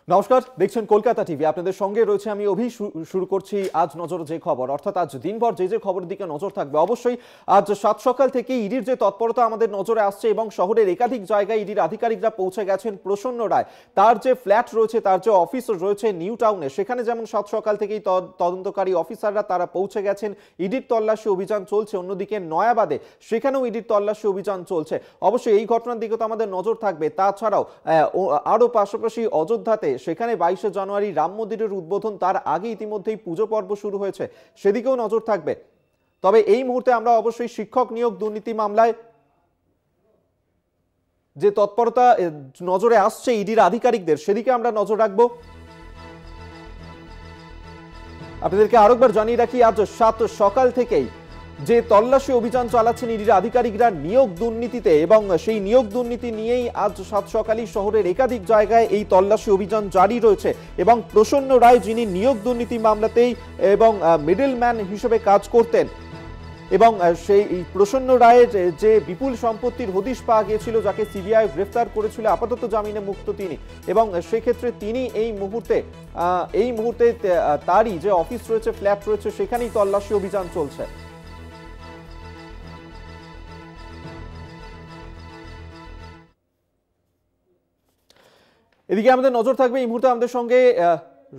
নমস্কার, দেখছেন কলকাতা টিভি। আপনাদের সঙ্গে রয়েছে আমি অভি। শুরু করছি আজ নজর যে খবর, অর্থাৎ আজ দিনভর যে খবরের দিকে নজর থাকবে। অবশ্যই আজ সাত সকাল থেকে ইডির যে তৎপরতা আমাদের নজরে আসছে এবং শহরের একাধিক জায়গায় ইডির আধিকারিকরা পৌঁছে গেছেন। প্রসন্ন রায় তার যে ফ্ল্যাট রয়েছে, তার যে অফিস রয়েছে নিউ টাউনে, সেখানে যেমন সাত সকাল থেকেই তদন্তকারী অফিসাররা তারা পৌঁছে গেছেন। ইডির তল্লাশি অভিযান চলছে। অন্যদিকে নয়াবাদে সেখানেও ইডির তল্লাশি অভিযান চলছে। অবশ্যই এই ঘটনার দিকে তো আমাদের নজর থাকবে। তাছাড়াও আরও পাশাপাশি অযোধ্যাতে সেখানে 22শে জানুয়ারি রাম মন্দিরের উদ্বোধন, তার আগে ইতিমধ্যেই পুজো পর্ব শুরু হয়েছে, সেদিকেও নজর থাকবে। তবে এই মুহূর্তে আমরা অবশ্যই শিক্ষক নিয়োগ দুর্নীতি মামলায় যে তৎপরতা নজরে আসছে ইডির আধিকারিকদের, সেদিকে আমরা নজর রাখবো। আপনাদেরকে আরেকবার জানিয়ে রাখি, আজ সাত সকাল থেকেই যে তল্লাশি অভিযান চালাচ্ছেন ইডির আধিকারিকরা নিয়োগ দুর্নীতিতে, এবং সেই নিয়োগ দুর্নীতি নিয়েই আজ সাত সকালই শহরের একাধিক জায়গায় এই তল্লাশি অভিযান জারি রয়েছে। এবং প্রসন্ন রায়, যিনি নিয়োগ দুর্নীতি মামলাতেই এবং মিডল ম্যান হিসেবে কাজ করতেন, এবং সেই প্রসন্ন রায়ের যে বিপুল সম্পত্তির হদিশ পাওয়া গিয়েছিল, যাকে সিবিআই গ্রেফতার করেছিল, আপাতত জামিনে মুক্ত তিনি। এবং সেক্ষেত্রে তিনি এই মুহূর্তে তারই যে অফিস রয়েছে, ফ্ল্যাট রয়েছে, সেখানেই তল্লাশি অভিযান চলছে। এদিকে আমাদের নজর থাকবে। এই মুহূর্তে আমাদের সঙ্গে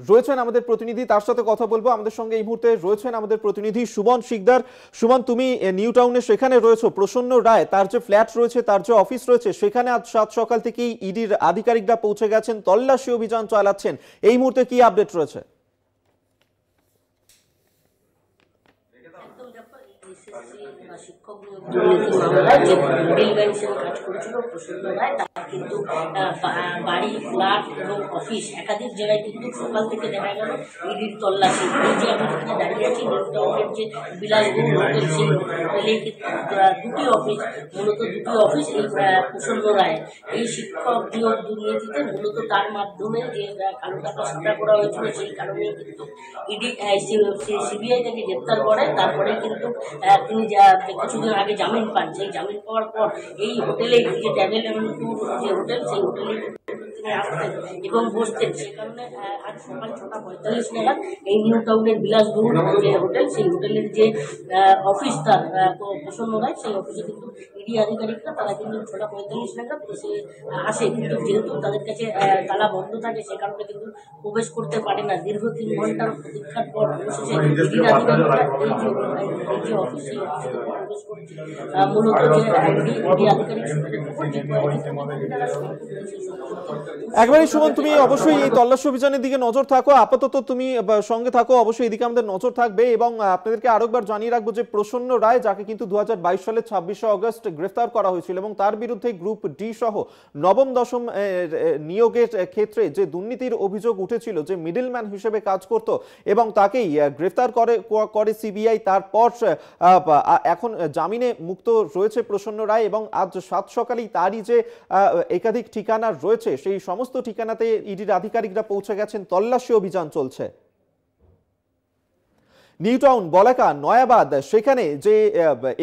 রয়েছেন আমাদের প্রতিনিধি, তার সাথে কথা বলবো। আমাদের সঙ্গে এই মুহূর্তে রয়েছেন আমাদের প্রতিনিধি সুমন শিকদার। সুমন, তুমি নিউ টাউনে সেখানে রয়েছো। প্রসন্ন রায় তার যে ফ্ল্যাট রয়েছে, তার যে অফিস রয়েছে, সেখানে আজ সাত সকাল থেকেই ইডির আধিকারিকরা পৌঁছে গেছেন, তল্লাশি অভিযান চালাচ্ছেন। এই মুহূর্তে কি আপডেট রয়েছে? শিক্ষক মামলায় যে মিডলম্যান হিসেবে কাজ করেছিল প্রসন্ন রায়, তার কিন্তু বাড়ি, ফ্ল্যাট এবং অফিস একাধিক জায়গায় কিন্তু সকাল থেকে দেখা গেল ইডির তল্লাশি। এই যে আমি যেখানে দাঁড়িয়ে আছি, নিউ টাউনের যে বিলাসবহুল হোটেল, সেই হোটেলে কিন্তু দুটি অফিস, মূলত দুটি অফিস এই প্রসন্ন রায়। এই শিক্ষক নিয়োগ দুর্নীতিতে মূলত তার মাধ্যমে যে কালো টাকা সাদা করা হয়েছিল, সেই কারণে কিন্তু ইডি সিবিআই থেকে গ্রেপ্তার করে। তারপরে কিন্তু তিনি কিছুদিন আগে জামিন পান। সেই জামিন পাওয়ার পর এই হোটেলে, যে ট্রাভেল এবং ট্যুর যে হোটেল, সেই হোটেলে তিনি আসতেন এবং বসতেন। সে কারণে আজ সকাল 6:45 নাগাদ এই নিউ টাউনের বিলাসবহুল যে হোটেল, সেই হোটেলের যে অফিস তার প্রসন্ন রায়, সেই অফিসে কিন্তু ইডি আধিকারিকরা তারা কিন্তু 6:45 নাগাদ এসে আসে। কিন্তু যেহেতু তাদের কাছে তালা বন্ধ থাকে, সে কারণে কিন্তু প্রবেশ করতে পারে না। দীর্ঘ 3 ঘন্টার প্রতীক্ষার পর অবশেষে ইডির আধিকারিকরা এই যে অফিস, সেই অফিসে প্রবেশ করছে। মূলত যে ইডি আধিকারিক একবারই সুমন, তুমি অবশ্যই এই তল্লাশি অভিযানের দিকে নজর থাকো, আপাতত তুমি সঙ্গে থাকো। অবশ্যই এদিকে আমাদের নজর থাকবে। এবং আপনাদেরকে আরেকবার জানিয়ে রাখবো যে প্রসন্ন রায়, যাকে কিন্তু 2022 সালের 26শে অগস্ট গ্রেফতার করা হয়েছিল, এবং তার বিরুদ্ধে গ্রুপ ডি সহ নবম দশম নিয়োগের ক্ষেত্রে যে দুর্নীতির অভিযোগ উঠেছিল, যে মিডলম্যান হিসেবে কাজ করত, এবং তাকেই গ্রেফতার করে সিবিআই। তারপর এখন জামিনে মুক্ত রয়েছে প্রসন্ন রায়, এবং আজ সাত সকালেই তারই যে একাধিক ঠিকানা রয়েছে, সেই সমস্ত ঠিকানাতে ইডির আধিকারিকরা পৌঁছে গেছেন। তল্লাশি অভিযান চলছে। নিউ টাউন, বলাকা, নয়াবাদ, সেখানে যে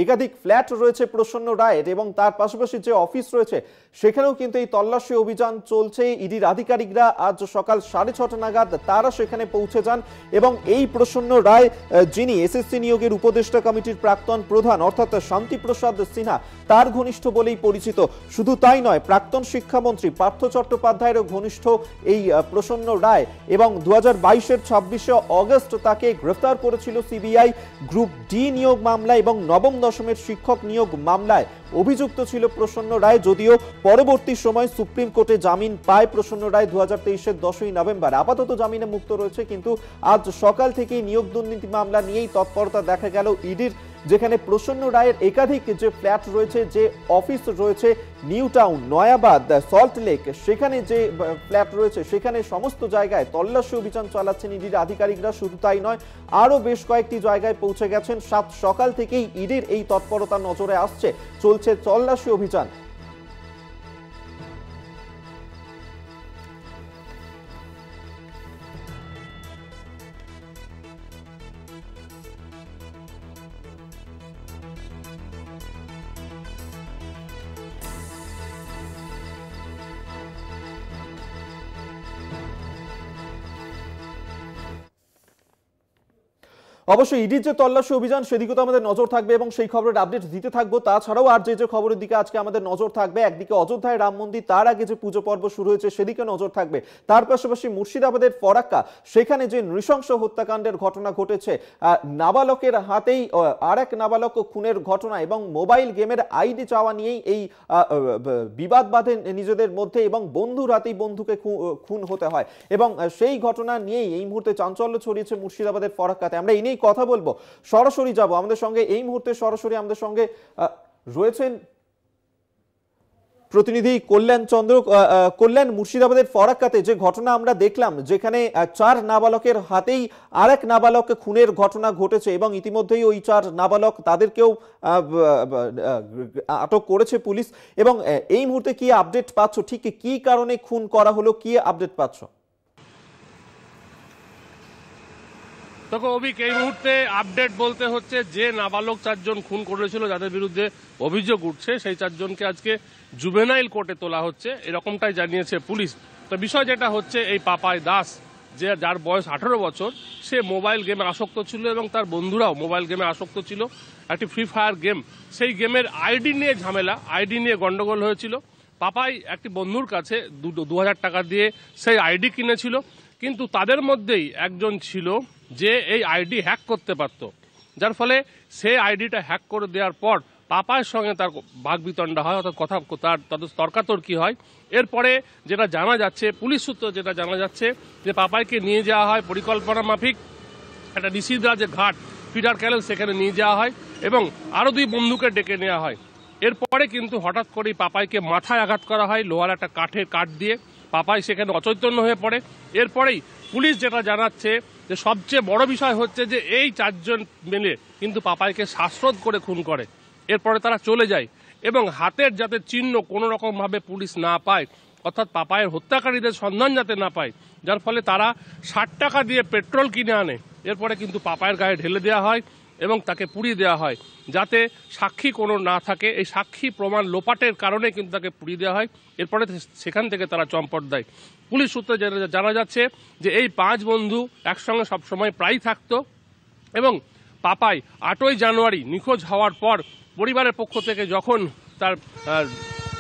একাধিক ফ্ল্যাট রয়েছে প্রসন্ন রায়ের, এবং তার পাশাপাশি যে অফিস রয়েছে, সেখানেও কিন্তু এই তল্লাশি অভিযান চলছে। ইডির আধিকারিকরা আজ সকাল 6:30 নাগাদ তারা সেখানে পৌঁছে যান। এবং এই প্রসন্ন রায়, যিনি এসএসসি নিয়োগের উপদেষ্টা কমিটির প্রাক্তন প্রধান, অর্থাৎ শান্তিপ্রসাদ সিনহা, তার ঘনিষ্ঠ বলেই পরিচিত। শুধু তাই নয়, প্রাক্তন শিক্ষামন্ত্রী পার্থ চট্টোপাধ্যায়েরও ঘনিষ্ঠ এই প্রসন্ন রায়। এবং 2022-এর 26শে অগস্ট তাকে গ্রেফতার করেছিল সিবিআই গ্রুপ ডি নিয়োগ মামলায়, এবং নবম দশমের শিক্ষক নিয়োগ মামলায় অভিযুক্ত ছিল প্রসন্ন রায়। যদিও পরবর্তী সময় সুপ্রিম কোর্টে জামিন পায় প্রসন্ন রায় 2023-এর 10ই নভেম্বর। আপাতত জামিনে মুক্ত রয়েছে, কিন্তু আজ সকাল থেকেই নিয়োগ দুর্নীতি মামলা নিয়েই তৎপরতা দেখা গেল ইডির, যেখানে প্রসন্ন রায়ের একাধিক যে ফ্ল্যাট রয়েছে, যে অফিস রয়েছে, new town, Nayabad, salt lake, সেখানে যে ফ্ল্যাট রয়েছে, সেখানে সমস্ত জায়গায় তল্লাশি অভিযান চালাচ্ছেন ইডির আধিকারিকরা। শুধু তাই নয়, আরও বেশ কয়েকটি জায়গায় পৌঁছে গেছেন। সাত সকাল থেকেই ইডির এই তৎপরতা নজরে আসছে, চলছে তল্লাশি অভিযান। অবশ্যই ইডির যে তল্লাশি অভিযান সেদিকে তো আমাদের নজর থাকবে এবং সেই খবরের আপডেট দিতে থাকবো। তাছাড়াও আর যে খবরের দিকে আজকে আমাদের নজর থাকবে, একদিকে অযোধ্যায় রাম মন্দির, তার আগে যে পুজো পর্ব শুরু হয়েছে সেদিকে নজর থাকবে। তার পাশাপাশি মুর্শিদাবাদের ফরাক্কা, সেখানে যে নৃশংস হত্যাকাণ্ডের ঘটনা ঘটেছে, নাবালকের হাতেই আর এক নাবালক খুনের ঘটনা এবং মোবাইল গেমের আইডি চাওয়া নিয়েই এই বিবাদ বাঁধে নিজেদের মধ্যে এবং বন্ধুর হাতেই বন্ধুকে খুন হতে হয় এবং সেই ঘটনা নিয়েই এই মুহূর্তে চাঞ্চল্য ছড়িয়েছে মুর্শিদাবাদের ফরাক্কাতে। আমরা এই নিয়েই কথা বলবো, সরাসরি যাব আমাদের সঙ্গে এই মুহূর্তে সরাসরি আমাদের সঙ্গে রয়েছেন প্রতিনিধি কল্যাণ চন্দ্র। কল্যাণ, মুর্শিদাবাদের ফরাক্কাতে যে ঘটনা আমরা দেখলাম, যেখানে 4 নাবালকের হাতেই আরেক নাবালক খুনের ঘটনা ঘটেছে এবং ইতিমধ্যেই ওই 4 নাবালক তাদেরকেও আটক করেছে পুলিশ, এবং এই মুহূর্তে কি আপডেট পাচ্ছ, ঠিক কি কারণে খুন করা হলো, কি আপডেট পাচ্ছ? দেখো অভিক, এই মুহূর্তে আপডেট বলতে হচ্ছে যে নাবালক 4 জন খুন করেছিল, যাদের বিরুদ্ধে অভিযোগ উঠছে, সেই 4 জনকে আজকে জুভেনাইল কোর্টে তোলা হচ্ছে, এরকমটাই জানিয়েছে পুলিশ। তো বিষয় যেটা হচ্ছে, এই পাপাই দাস, যার বয়স 18 বছর, সে মোবাইল গেমে আসক্ত ছিল এবং তার বন্ধুরাও মোবাইল গেমে আসক্ত ছিল। একটি ফ্রি ফায়ার গেম, সেই গেমের আইডি নিয়ে ঝামেলা, আইডি নিয়ে গন্ডগোল হয়েছিল। পাপাই একটি বন্ধুর কাছে 2000 টাকা দিয়ে সেই আইডি কিনেছিল, কিন্তু তাদের মধ্যেই একজন ছিল যে এই আইডি হ্যাক করতে পারত, যার ফলে সেই আইডিটা হ্যাক করে দেওয়ার পর পাপায়ের সঙ্গে তার বাগবিতণ্ডা হয়, অর্থাৎ তাদের তর্কাতর্কি হয়। এরপরে যেটা জানা যাচ্ছে, পুলিশ সূত্র যেটা জানা যাচ্ছে, যে পাপাইকে নিয়ে যাওয়া হয় পরিকল্পনা মাফিক একটা নিষিদ্ধা যে ঘাট ফিডার ক্যানেল, সেখানে নিয়ে যাওয়া হয় এবং আরও 2 বন্ধুকে ডেকে নেওয়া হয়। এরপরে কিন্তু হঠাৎ করেই পাপাইকে মাথায় আঘাত করা হয় লোহার একটা কাঠ দিয়ে। পাপাই সেখানে অচৈতন্য হয়ে পড়ে। এরপরেই পুলিশ যেটা জানাচ্ছে, যে সবচেয়ে বড় বিষয় হচ্ছে যে এই 4 জন মিলে কিন্তু পাপাইকে শ্বাসরোধ করে খুন করে। এরপরে তারা চলে যায় এবং হাতের যাতে চিহ্ন কোনো রকমভাবে পুলিশ না পায়, অর্থাৎ পাপাইয়ের হত্যাকারীদের সন্ধান যাতে না পায়, যার ফলে তারা 60 টাকা দিয়ে পেট্রোল কিনে আনে। এরপরে কিন্তু পাপাইয়ের গায়ে ঢেলে দেওয়া হয় এবং তাকে পুড়িয়ে দেওয়া হয়, যাতে সাক্ষী কোনো না থাকে। এই সাক্ষী প্রমাণ লোপাটের কারণে কিন্তু তাকে পুড়িয়ে দেওয়া হয়। এরপরে সেখান থেকে তারা চম্পট দেয়। পুলিশ সূত্রে জানা যাচ্ছে যে এই 5 বন্ধু একসঙ্গে সবসময় প্রায়ই থাকতো এবং পাপাই 8ই জানুয়ারি নিখোঁজ হওয়ার পর পরিবারের পক্ষ থেকে যখন তার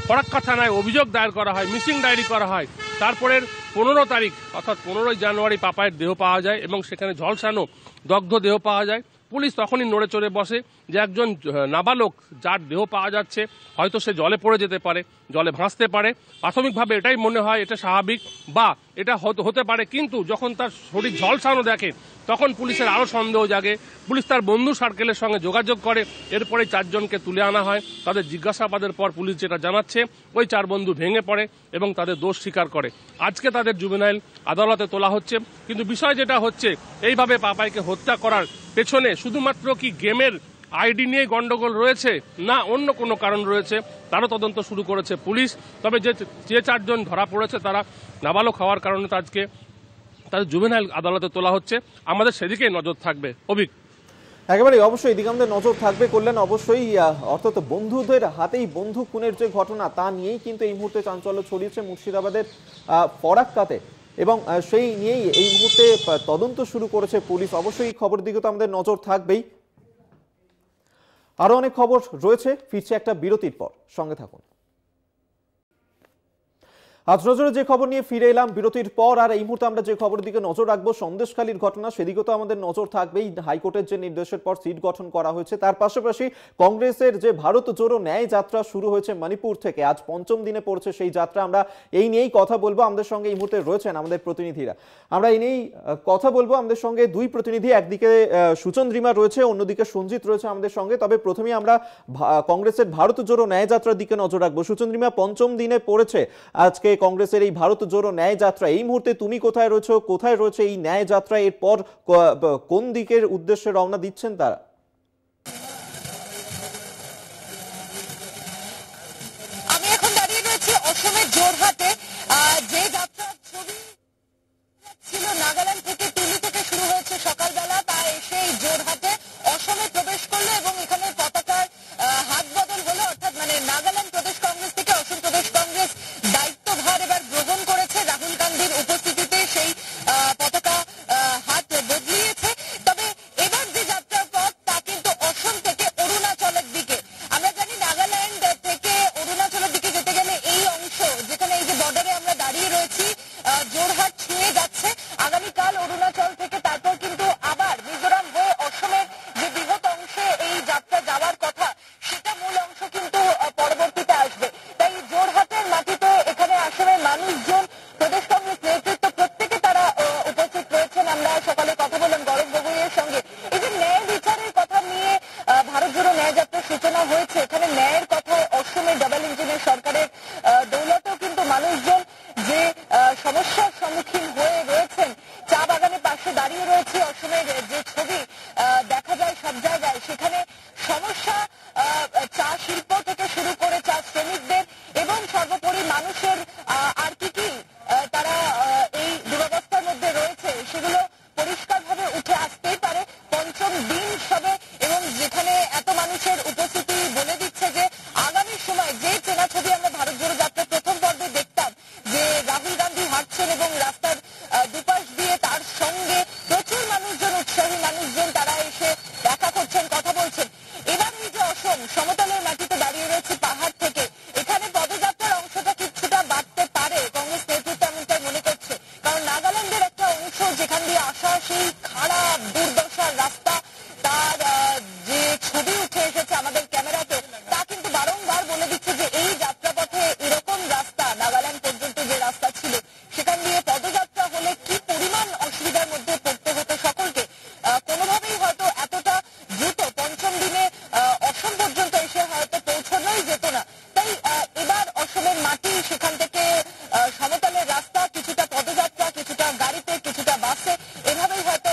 ফরাক্কা থানায় অভিযোগ দায়ের করা হয়, মিসিং ডায়েরি করা হয়, তারপরের 15 তারিখ অর্থাৎ 15ই জানুয়ারি পাপাইয়ের দেহ পাওয়া যায় এবং সেখানে ঝলসানো দগ্ধ দেহ পাওয়া যায়। পুলিশ তখনই নড়ে চড়ে বসে যে একজন নাবালক যার দেহ পাওয়া যাচ্ছে, হয়তো সে জলে পড়ে যেতে পারে, জলে ভাসতে পারে। প্রাথমিকভাবে এটাই মনে হয় এটা স্বাভাবিক বা এটা হতে পারে, কিন্তু যখন তার শরীর ঝলসানো দেখে তখন পুলিশের আরও সন্দেহ জাগে। পুলিশ তার বন্ধু সার্কেলের সঙ্গে যোগাযোগ করে, এরপরে 4 জনকে তুলে আনা হয়। তাদের জিজ্ঞাসাবাদের পর পুলিশ যেটা জানাচ্ছে, ওই 4 বন্ধু ভেঙে পড়ে এবং তাদের দোষ স্বীকার করে। আজকে তাদের জুভেনাইল আদালতে তোলা হচ্ছে। কিন্তু বিষয় যেটা হচ্ছে, এইভাবে পাপাইকে হত্যা করার পেছনে শুধুমাত্র কি গেমের আইডি নিয়ে গন্ডগোল রয়েছে, না অন্য কোনো কারণ রয়েছে, তারও তদন্ত শুরু করেছে পুলিশ। তবে যে 4 জন ধরা পড়েছে তারা নাবালক হওয়ার কারণে আজকে তাদের জুভেনাইল আদালতে তোলা হচ্ছে। আমাদের সেদিকেই নজর থাকবে। অভিক, একেবারে অবশ্যই এদিকে আমাদের নজর থাকবে কল্যাণ, অবশ্যই। অর্থাৎ বন্ধুদের হাতেই বন্ধু খুনের যে ঘটনা, তা নিয়েই কিন্তু এই মুহূর্তে চাঞ্চল্য ছড়িয়েছে মুর্শিদাবাদের ফরাক্কাতে এবং সেই নিয়েই এই মুহূর্তে তদন্ত শুরু করেছে পুলিশ। অবশ্যই খবর দিকে তো আমাদের নজর থাকবেই। আরো অনেক খবর রয়েছে, ফিরছে একটা বিরতির পর, সঙ্গে থাকুন। আজ নজরে যে খবর নিয়ে ফিরে এলাম বিরতির পর, আর এই মুহূর্তে আমরা যে খবরের দিকে নজর রাখবো সন্দেশখালীর ঘটনা, সেদিকে তো আমাদের নজর থাকবেই। হাইকোর্টের যে নির্দেশের পর সিট গঠন করা হয়েছে, তার পাশাপাশি কংগ্রেসের যে ভারত জোড়ো ন্যায় যাত্রা শুরু হয়েছে মণিপুর থেকে, আজ 5ম দিনে পড়ছে সেই যাত্রা। আমরা এই নিয়েই কথা বলবো, আমাদের সঙ্গে এই মুহূর্তে রয়েছেন আমাদের প্রতিনিধিরা। আমরা এই নিয়েই কথা বলবো, আমাদের সঙ্গে 2 প্রতিনিধি, একদিকে সুচন্দ্রিমা রয়েছে, অন্যদিকে সঞ্জিত রয়েছে আমাদের সঙ্গে। তবে প্রথমেই আমরা কংগ্রেসের ভারত জোড়ো ন্যায় যাত্রার দিকে নজর রাখবো। সুচন্দ্রিমা, 5ম দিনে পড়েছে আজকে কংগ্রেসের এই ভারত জোড়ো ন্যায় যাত্রা। এই মুহূর্তে তুমি কোথায় রয়েছে এই ন্যায় যাত্রা? এরপর কোন দিকের উদ্দেশ্যে রওনা দিচ্ছেন তারা? আমি এখন দাঁড়িয়ে রয়েছি অসমের জোরহাটে। যে যাত্রার ছবি ছিল নাগাল্যান্ড থেকে, তুলি থেকে শুরু হয়েছে সকালবেলা, তা এসে এই জোরহাটে অসমে প্রবেশ করলো এবং এখানে পতাকার হাত বদল হলো। অর্থাৎ মানে নাগাল্যান্ড প্রদেশ কংগ্রেস থেকে অসম প্রদেশ কংগ্রেস দায়িত্বভার এবার গ্রহণ করেছে। রাহুল গান্ধীর উপস্থিতিতে সেই পতাকা হাত বদলিয়েছে। তবে এবার অসমের যে ছবি দেখা যায় সব জায়গায়, সেখানে সমস্যা চা শিল্প থেকে শুরু করে চা শ্রমিকদের এবং সর্বোপরি মানুষের আর কি কি তারা এই দুরবস্থার মধ্যে রয়েছে সেগুলো পরিষ্কারভাবে উঠে আসতেই পারে পঞ্চম দিন সবে। এবং যেখানে এত মানুষের উপস্থিতি বলে দিচ্ছে যে আগামী সময় যে চেনা ছবি আমরা ভারত জোড়ো যাত্রা প্রথম পর্বে দেখতাম, যে রাহুল গান্ধী হাঁটছেন এবং রাস্তার দুপাশ দিয়ে তার সঙ্গে প্রচুর মানুষজন, উৎসাহী মানুষজন তারা এসে দেখা করছেন, কথা বলছেন। এবার এই যে অসম সমতলের মাটিতে দাঁড়িয়ে রয়েছে পাহাড় থেকে, এখানে পদযাত্রার অংশটা কিছুটা বাড়তে পারে, কংগ্রেস নেতৃত্ব এমনটাই মনে করছে। কারণ নাগাল্যান্ডের একটা অংশ যেখান দিয়ে আসা সেই খারাপ দুর্দশার রাস্তা, তার যে ছবি উঠে এসেছে আমাদের ক্যামেরাতে, তা কিন্তু বারংবার বলে দিচ্ছে যে এই যাত্রাপথে এরকম রাস্তা, নাগাল্যান্ড পর্যন্ত যে রাস্তা ছিল সেখান দিয়ে পদযাত্রা হলে কি পরিমাণ অসুবিধার মধ্যে পড়তে হতো সকলকে। কোনোভাবেই হয়তো এতটা দ্রুত পঞ্চম দিনে অসম পর্যন্ত এসে হয়তো পৌঁছানোই যেত না। তাই এবার অসমের মাটি, সেখান থেকে সমতলের রাস্তা, কিছুটা পদযাত্রা, কিছুটা গাড়িতে, কিছুটা বাসে, এভাবেই হয়তো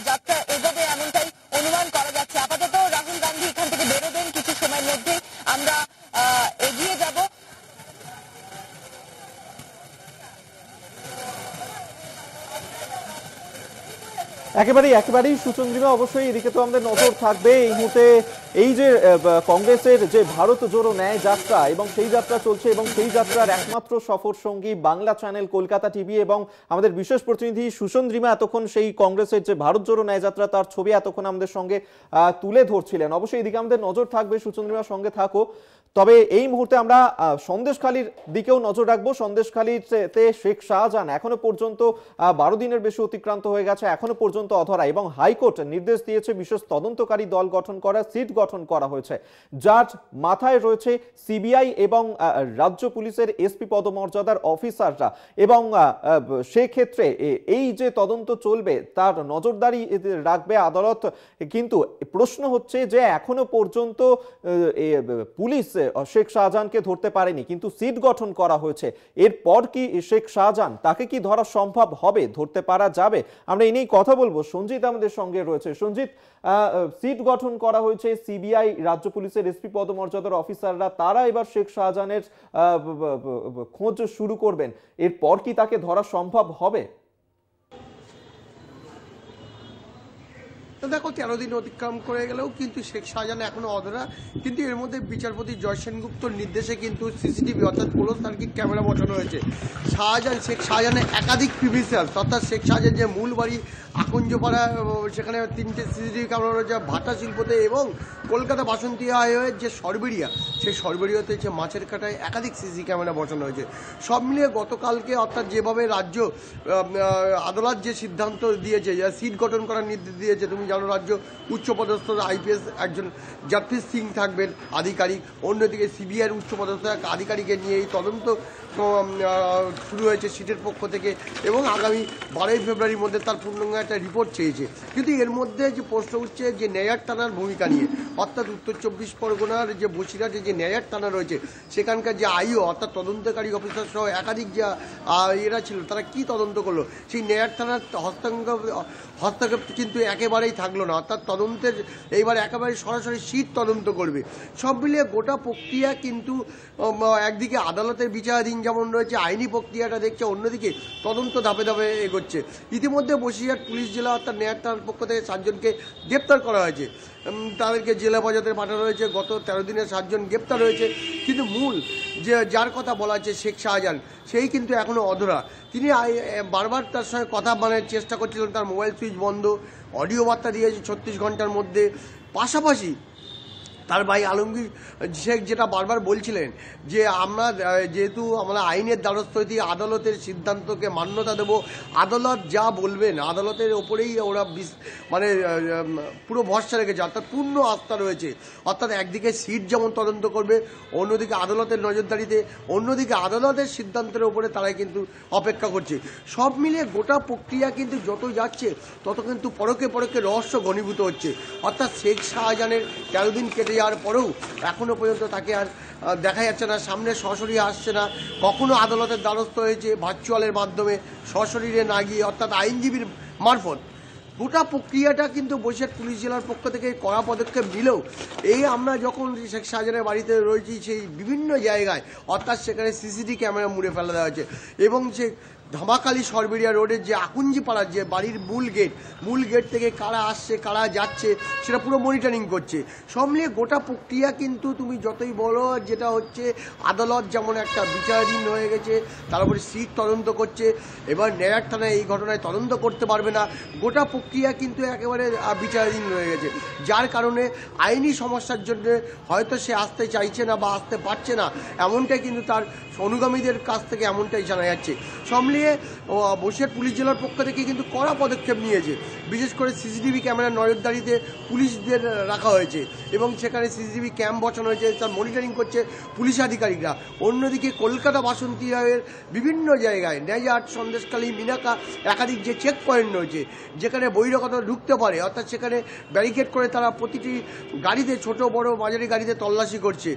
যাত্রা এগোবে এমনটাই অনুমান করা যাচ্ছে। আপাতত রাহুল গান্ধী এখান থেকে বেরোবেন কিছু সময়ের মধ্যে, আমরা এগিয়ে যাব। একেবারেই সুচন্দ্রিমা, অবশ্যই এদিকে তো আমাদের নজর থাকবে এই মুহূর্তে। এই যে কংগ্রেসের যে ভারত জোড়ো ন্যায় যাত্রা, এবং সেই যাত্রা চলছে, এবং সেই যাত্রার একমাত্র সফর সঙ্গী বাংলা চ্যানেল, কলকাতা টিভি এবং আমাদের বিশেষ প্রতিনিধি সুচন্দ্রিমা এতক্ষণ সেই কংগ্রেসের যে ভারত জোড়ো ন্যায় যাত্রা তার ছবি এতক্ষণ আমাদের সঙ্গে তুলে ধরছিলেন। অবশ্যই এদিকে আমাদের নজর থাকবে, সুচন্দ্রিমার সঙ্গে থাকো। তবে এই মুহূর্তে আমরা সন্দেশখালীর দিকেও নজর রাখবো। সন্দেশখালীতে শেখ শাহজাহান এখনো পর্যন্ত 12 দিনের বেশি অতিক্রান্ত হয়ে গেছে, এখনো পর্যন্ত অধরা, এবং হাইকোর্ট নির্দেশ দিয়েছে বিশেষ তদন্তকারী দল গঠন করা, সিট গঠন করা হয়েছে, যার মাথায় রয়েছে সিবিআই এবং রাজ্য পুলিশের এসপি পদমর্যাদার অফিসাররা। এবং সেক্ষেত্রে এই যে তদন্ত চলবে তার নজরদারি রাখবে আদালত। কিন্তু প্রশ্ন হচ্ছে যে এখনো পর্যন্ত পুলিশ শেখ শাহজাহানকে ধরতে পারেনি, কিন্তু সিট গঠন করা হয়েছে। এরপর কি শেখ শাহজাহান, তাকে কি ধরা সম্ভব হবে, ধরতে পারা যাবে? আমরা এই নিয়ে কথা বলবো। সঞ্জিত আমাদের সঙ্গে রয়েছে। সঞ্জিত, সিট গঠন করা হয়েছে, সিবিআই, রাজ্য পুলিশের এসপি পদমর্যাদার অফিসাররা, তারা এবার শেখ শাহজাহানের খোঁজ শুরু করবেন। এরপর কি তাকে ধরা সম্ভব হবে? তো দেখো, 13 দিন অতিক্রম করে গেলেও কিন্তু শেখ শাহজাহান এখনো অধরা। কিন্তু এর মধ্যে বিচারপতি জয় সেনগুপ্তর নির্দেশে কিন্তু সিসিটিভি অর্থাৎ ক্লোজ সার্কিট ক্যামেরা বসানো হয়েছে। শেখ শাহজাহানের একাধিক প্রিমিসিয়াস, অর্থাৎ শেখ শাহজাহানের যে মূল বাড়ি আকুঞ্জপাড়া, সেখানে 3টে সিসিটিভি ক্যামেরা রয়েছে, ভাটা শিল্পতে, এবং কলকাতা বাসন্তী হাইওয়ের যে সরবেরিয়া, সেই সরবেরিয়াতে যে মাছের কাটায় একাধিক সিসি ক্যামেরা বসানো হয়েছে। সব মিলিয়ে গতকালকে, অর্থাৎ যেভাবে রাজ্য আদালত যে সিদ্ধান্ত দিয়েছে, যা সিট গঠন করার নির্দেশ দিয়েছে, তুমি জানো রাজ্য উচ্চপদস্থ আইপিএস একজন জাগদীশ সিং থাকবেন আধিকারিক, অন্যদিকে সিবিআইয়ের উচ্চপদস্থ এক আধিকারিকের নিয়ে এই তদন্ত শুরু হয়েছে সিটের পক্ষ থেকে, এবং আগামী 12 ফেব্রুয়ারির মধ্যে তার পূর্ণাঙ্গ একটা রিপোর্ট চেয়েছে। কিন্তু এর মধ্যে যে প্রশ্ন উঠছে যে নেয়ার থানার ভূমিকা নিয়ে, অর্থাৎ উত্তর 24 পরগনার যে বসিরহাটে যে নেয়ার থানা রয়েছে, সেখানকার যে আইও অর্থাৎ তদন্তকারী অফিসার সহ একাধিক যা এরা ছিল, তারা কি তদন্ত করলো, সেই নেয়ার থানার হস্তক্ষেপ কিন্তু একেবারেই থাকলো না। অর্থাৎ তদন্তের এইবার একেবারে সরাসরি সিট তদন্ত করবে। সব মিলিয়ে গোটা প্রক্রিয়া কিন্তু একদিকে আদালতের বিচারাধীন যেমন রয়েছে, আইনি প্রক্রিয়াটা দেখছে, অন্যদিকে তদন্ত ধাপে ধাপে এগোচ্ছে। ইতিমধ্যে বসিরহাট পুলিশ জেলা অর্থাৎ নেয়ার থানার পক্ষ থেকে 7 জনকে গ্রেপ্তার করা হয়েছে, তাদেরকে জেলা হেফাজতে পাঠানো হয়েছে। গত 13 দিনে 7 জন গ্রেপ্তার হয়েছে। কিন্তু মূল যার কথা বলা হচ্ছে শেখ শাহজাহান, সেই কিন্তু এখনো অধরা। তিনি বারবার তার সঙ্গে কথা বলার চেষ্টা করছিলেন, তার মোবাইল সুইচ বন্ধ, অডিও বার্তা দিয়েছে 36 ঘন্টার মধ্যে। পাশাপাশি তার ভাই আলমগীর শেখ যেটা বারবার বলছিলেন যে আমরা যেহেতু আমরা আইনের দ্বারস্থ হয়েছি, আদালতের সিদ্ধান্তকে মান্যতা দেব, আদালত যা বলবেন আদালতের ওপরেই ওরা মানে পুরো ভরসা রেখেছে, অর্থাৎ পূর্ণ আস্থা রয়েছে। অর্থাৎ একদিকে সিট যেমন তদন্ত করবে, অন্যদিকে আদালতের নজরদারিতে, অন্যদিকে আদালতের সিদ্ধান্তের ওপরে তারাই কিন্তু অপেক্ষা করছে। সব মিলিয়ে গোটা প্রক্রিয়া কিন্তু যত যাচ্ছে তত কিন্তু পরকে পরকে রহস্য ঘনীভূত হচ্ছে। অর্থাৎ শেখ শাহজাহানের 13 দিন কেটে যাওয়ার পরেও এখনো পর্যন্ত তাকে আর দেখা যাচ্ছে না, সামনে সরাসরি আসছে না। কখনো আদালতের দ্বারস্থ হয়েছে ভার্চুয়ালের মাধ্যমে, সশরীরে না গিয়ে, অর্থাৎ আইনজীবীর মারফত। গোটা প্রক্রিয়াটা কিন্তু বসিরহাট পুলিশ জেলার পক্ষ থেকে কড়া পদক্ষেপ নিলেও এই আমরা যখন শেখ শাহজাহানের বাড়িতে রয়েছি সেই বিভিন্ন জায়গায় অর্থাৎ সেখানে সিসিটিভি ক্যামেরা মুড়ে ফেলা দেওয়া হয়েছে এবং সে ধামাকালি সরবেরিয়া রোডের যে আকুঞ্জি পাড়ার যে বাড়ির মূল গেট থেকে কারা আসছে কারা যাচ্ছে সেটা পুরো মনিটরিং করছে। সব মিলিয়ে গোটা প্রক্রিয়া কিন্তু তুমি যতই বলো, যেটা হচ্ছে আদালত যেমন একটা বিচারাধীন হয়ে গেছে, তার উপরে সিট তদন্ত করছে, এবার নেয়ার থানায় এই ঘটনায় তদন্ত করতে পারবে না, গোটা প্রক্রিয়া কিন্তু একেবারে বিচারাধীন রয়ে গেছে, যার কারণে আইনি সমস্যার জন্য হয়তো সে আসতে চাইছে না বা আসতে পারছে না, এমনটাই কিন্তু তার অনুগামীদের কাছ থেকে এমনটাই জানা যাচ্ছে। সব মিলিয়ে বসিরহাট পুলিশ জেলার পক্ষ থেকে কিন্তু কড়া পদক্ষেপ নিয়েছে, বিশেষ করে সিসিটিভি ক্যামেরার নজরদারিতে পুলিশদের রাখা হয়েছে এবং সেখানে সিসিটিভি ক্যাম্প বসানো হয়েছে, তার মনিটরিং করছে পুলিশ আধিকারিকরা। অন্যদিকে কলকাতা বাসন্তী বিহারের বিভিন্ন জায়গায় নেজাট, সন্দেশখালী, মিনাকা একাধিক যে চেক পয়েন্ট রয়েছে যেখানে বহিরাগত ঢুকতে পারে, অর্থাৎ সেখানে ব্যারিকেড করে তারা প্রতিটি গাড়িতে, ছোট বড় মাঝারি গাড়িতে তল্লাশি করছে।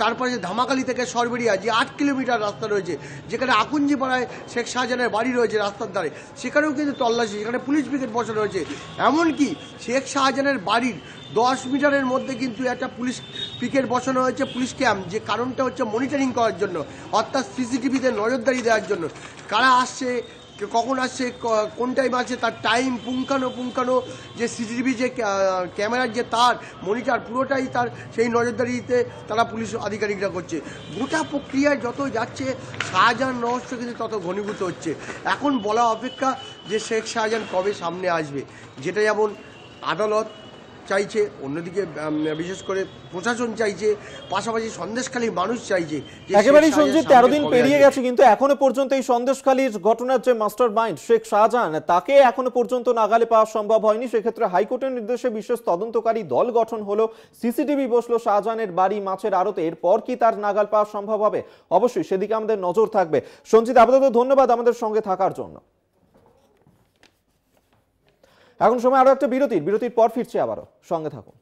তারপরে ধামাকালি থেকে সরবেরিয়া যে 8 কিলোমিটার রাস্তা রয়েছে, যেখানে আকুঞ্জি পাড়ায় শেখ শাহজাহানের বাড়ি রয়েছে রাস্তার ধারে, সেখানেও কিন্তু তল্লাশি, সেখানে পুলিশ ব্রিগেড বসানো রয়েছে। এমনকি শেখ শাহজাহানের বাড়ির 10 মিটারের মধ্যে কিন্তু একটা পুলিশ পিকেট বসানো হয়েছে, পুলিশ ক্যাম্প, যে কারণটা হচ্ছে মনিটরিং করার জন্য, অর্থাৎ সিসিটিভিতে নজরদারি দেওয়ার জন্য, কারা আসছে, কখন আসছে, কোন টাইম আছে, তার টাইম পুঙ্খানো যে সিসিটিভি যে ক্যামেরার যে তার মনিটর পুরোটাই তার সেই নজরদারিতে তারা পুলিশ আধিকারিকরা করছে। গোটা প্রক্রিয়ায় যত যাচ্ছে শাহজাহান রহস্য কিন্তু তত ঘনীভূত হচ্ছে। এখন বলা অপেক্ষা যে শেখ শাহজাহান কবে সামনে আসবে, যেটা যেমন আদালত চাইছে, অন্যদিকে বিশেষ করে প্রশাসন চাইছে, পাশাপাশি সন্দেশখালীর মানুষ চাইছে। একেবারেই সঞ্জিত, 13 দিন পেরিয়ে গেছে কিন্তু এখনো পর্যন্ত এই সন্দেশখালীর ঘটনার যে মাস্টার মাইন্ড শেখ শাহজাহান, তাকে এখনো পর্যন্ত নাগালে পাওয়া সম্ভব হয়নি। সেক্ষেত্রে হাইকোর্টের নির্দেশে বিশেষ তদন্তকারী দল গঠন হলো, সিসিটিভি বসলো শাহজাহানের বাড়ি, মাছের আড়তে। এরপর কি তার নাগাল পাওয়া সম্ভব হবে? অবশ্যই সেদিকে আমাদের নজর থাকবে। সঞ্জিত, আপাতত ধন্যবাদ আমাদের সঙ্গে থাকার জন্য। এখন সময় আরো একটা বিরতির পর ফিরছি আবারও, সঙ্গে থাকুন।